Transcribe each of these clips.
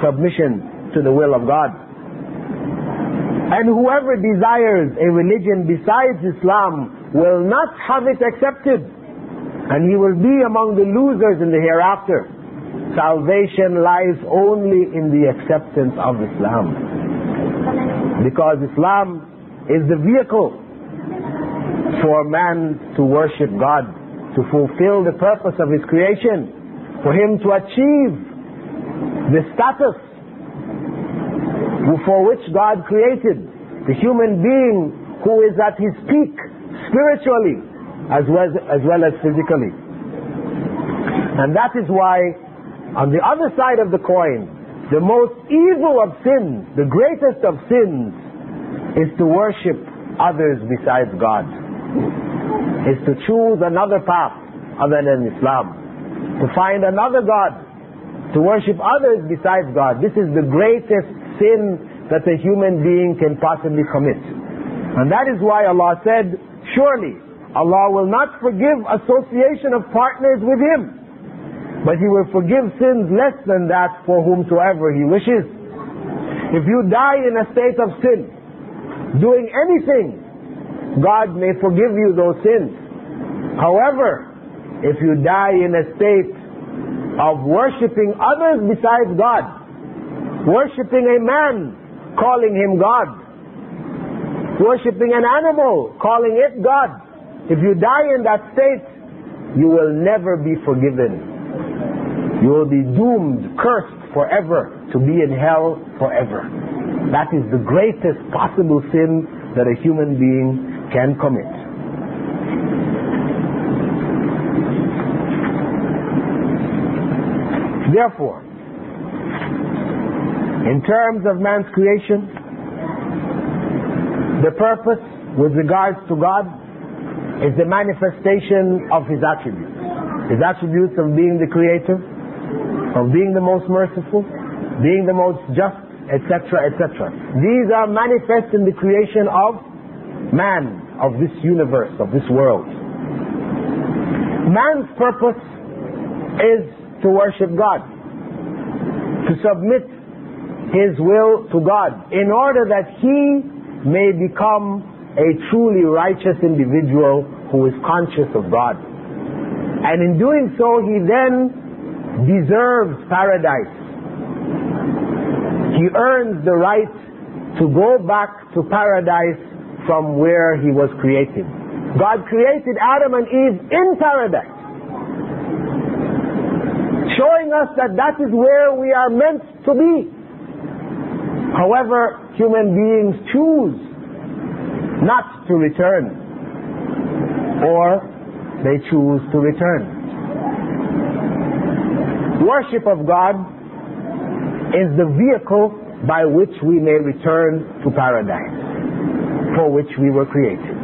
submission to the will of God. And whoever desires a religion besides Islam will not have it accepted, and he will be among the losers in the hereafter. Salvation lies only in the acceptance of Islam, because Islam is the vehicle for man to worship God, to fulfill the purpose of his creation, for him to achieve the status for which God created the human being, who is at his peak spiritually as well as physically. And that is why, on the other side of the coin, the most evil of sins, the greatest of sins, is to worship others besides God, is to choose another path other than Islam, to find another God, to worship others besides God. This is the greatest sin that a human being can possibly commit. And that is why Allah said, surely Allah will not forgive association of partners with Him, but He will forgive sins less than that for whomsoever He wishes. If you die in a state of sin, doing anything, God may forgive you those sins. However, if you die in a state of worshipping others besides God, worshipping a man, calling him God, worshipping an animal, calling it God, if you die in that state, you will never be forgiven. You will be doomed, cursed forever, to be in hell forever. That is the greatest possible sin that a human being can commit. Therefore, in terms of man's creation, the purpose with regards to God is the manifestation of His attributes. His attributes of being the Creator, of being the most merciful, being the most just, etc., etc. These are manifest in the creation of man, of this universe, of this world. Man's purpose is to worship God, to submit his will to God, in order that he may become a truly righteous individual who is conscious of God. And in doing so, he then deserves paradise. He earns the right to go back to paradise from where he was created. God created Adam and Eve in paradise, showing us that that is where we are meant to be. However, human beings choose not to return, or they choose to return. Worship of God is the vehicle by which we may return to paradise, for which we were created.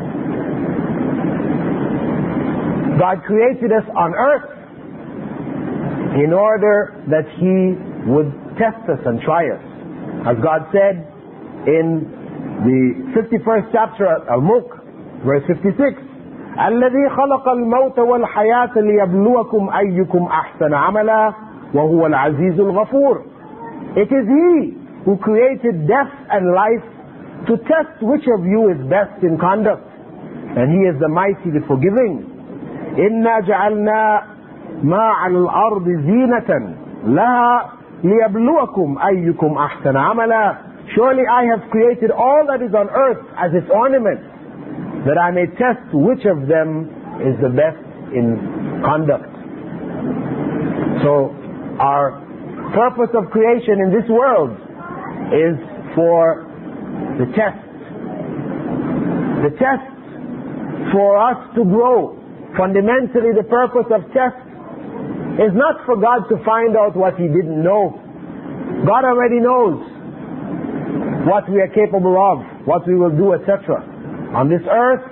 God created us on earth in order that He would test us and try us. As God said in the 51st chapter of Al-Mulk, verse 56, الذي خلق الموت والحياة ليبلوكم أيكم أحسن عملا وهو العزيز الغفور. It is He who created death and life to test which of you is best in conduct, and He is the mighty, the forgiving. إنا جعلنا ما على الأرض زينة لها ليبلوكم أيكم أحسن عملا. Surely I have created all that is on earth as its ornament, that I may test which of them is the best in conduct. So our purpose of creation in this world is for the test. The test for us to grow. Fundamentally, the purpose of test is not for God to find out what He didn't know. God already knows what we are capable of, what we will do, etc. On this earth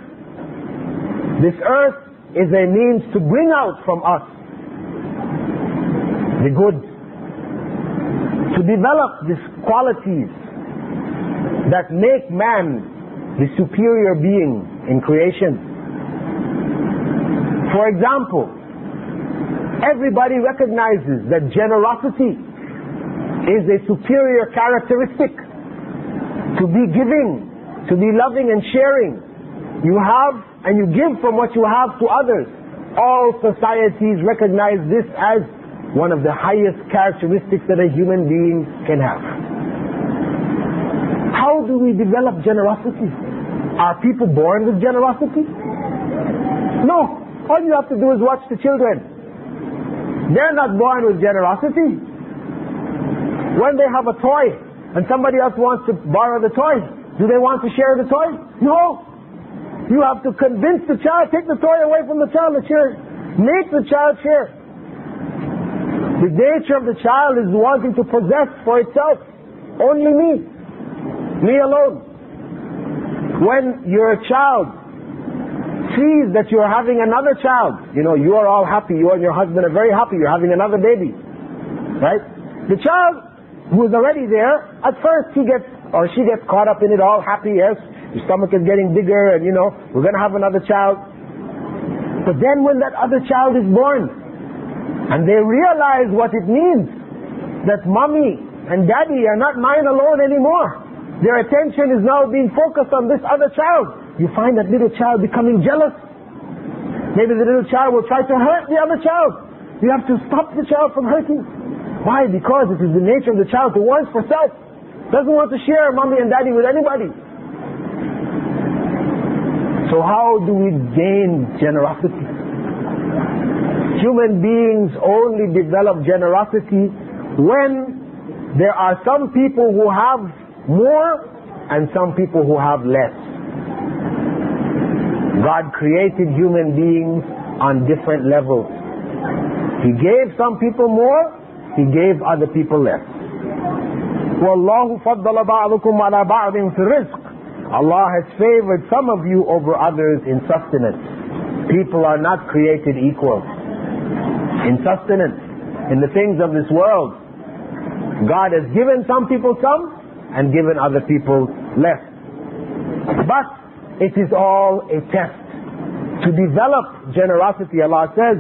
is a means to bring out from us the good, to develop these qualities that make man the superior being in creation. For example, everybody recognizes that generosity is a superior characteristic. To be giving, to be loving and sharing. You have and you give from what you have to others. All societies recognize this as one of the highest characteristics that a human being can have. How do we develop generosity? Are people born with generosity? No. All you have to do is watch the children. They're not born with generosity. When they have a toy and somebody else wants to borrow the toy, do they want to share the toy? No. You have to convince the child, take the toy away from the child and share. Make the child share. The nature of the child is wanting to possess for itself. Only me. Me alone. When your child sees that you are having another child, you know, you are all happy, you and your husband are very happy, you're having another baby. Right? The child who is already there, at first he gets, or she gets caught up in it, all happy, yes, your stomach is getting bigger and you know, we're going to have another child. But then when that other child is born, and they realize what it means, that mommy and daddy are not mine alone anymore. Their attention is now being focused on this other child. You find that little child becoming jealous. Maybe the little child will try to hurt the other child. You have to stop the child from hurting. Why? Because it is the nature of the child to want for self. Doesn't want to share mommy and daddy with anybody. So how do we gain generosity? Human beings only develop generosity when there are some people who have more and some people who have less. God created human beings on different levels. He gave some people more, He gave other people less. وَاللَّهُ فَضَّلَ بَعْضُكُمْ عَلَى بَعْضٍ فِي الرِّزْقِ. Allah has favored some of you over others in sustenance. People are not created equal. In sustenance, in the things of this world, God has given some people some and given other people less. But it is all a test. To develop generosity, Allah says,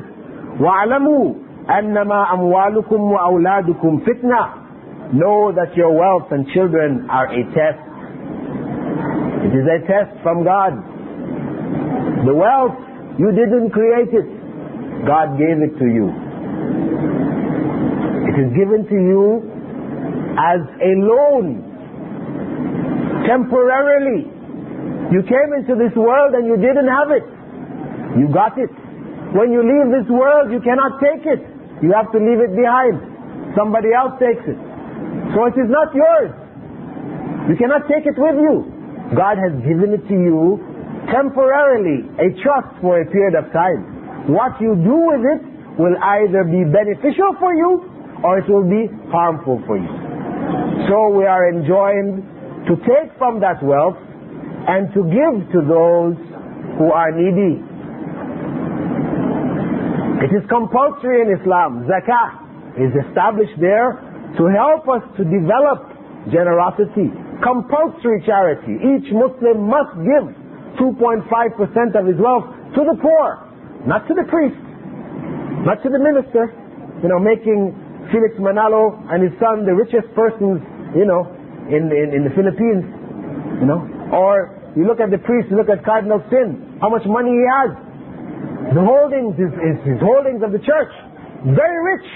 وَاعْلَمُوا أَنَّمَا أَمْوَالُكُمْ وَأَوْلَادُكُمْ فِتْنَةٌ. Know that your wealth and children are a test. It is a test from God. The wealth, you didn't create it. God gave it to you. It is given to you as a loan, temporarily. You came into this world and you didn't have it. You got it. When you leave this world, you cannot take it. You have to leave it behind. Somebody else takes it. So it is not yours. You cannot take it with you. God has given it to you temporarily, a trust for a period of time. What you do with it will either be beneficial for you or it will be harmful for you. So we are enjoined to take from that wealth and to give to those who are needy. It is compulsory in Islam. Zakah is established there to help us to develop generosity. Compulsory charity. Each Muslim must give 2.5% of his wealth to the poor. Not to the priest, not to the minister, making Felix Manalo and his son the richest persons, in the Philippines, Or you look at the priest, you look at Cardinal Sin, how much money he has. The holdings is his holdings of the church. Very rich.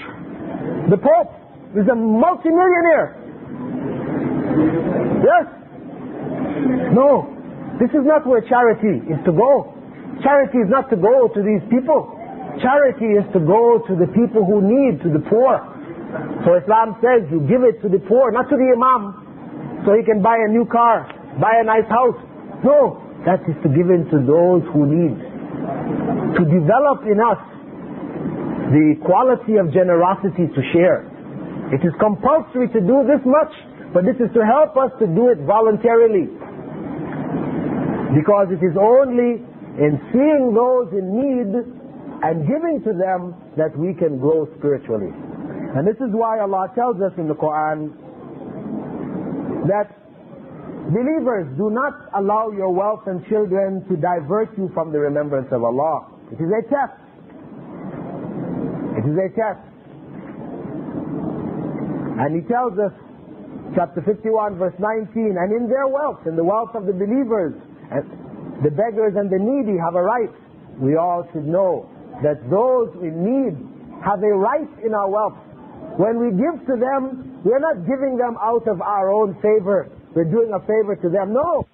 The Pope is a multi-millionaire. Yes. No. This is not where charity is to go. Charity is not to go to these people. Charity is to go to the people who need, to the poor. So Islam says you give it to the poor, not to the imam, so he can buy a new car, buy a nice house. No, that is to give it to those who need. To develop in us the quality of generosity to share. It is compulsory to do this much, but this is to help us to do it voluntarily. Because it is only in seeing those in need and giving to them that we can grow spiritually. And this is why Allah tells us in the Qur'an that believers, do not allow your wealth and children to divert you from the remembrance of Allah. It is a test. It is a test. And he tells us, chapter 51 verse 19, and in their wealth, in the wealth of the believers, the beggars and the needy have a right. We all should know that those in need have a right in our wealth. When we give to them, we're not giving them out of our own favor. We're doing a favor to them. No.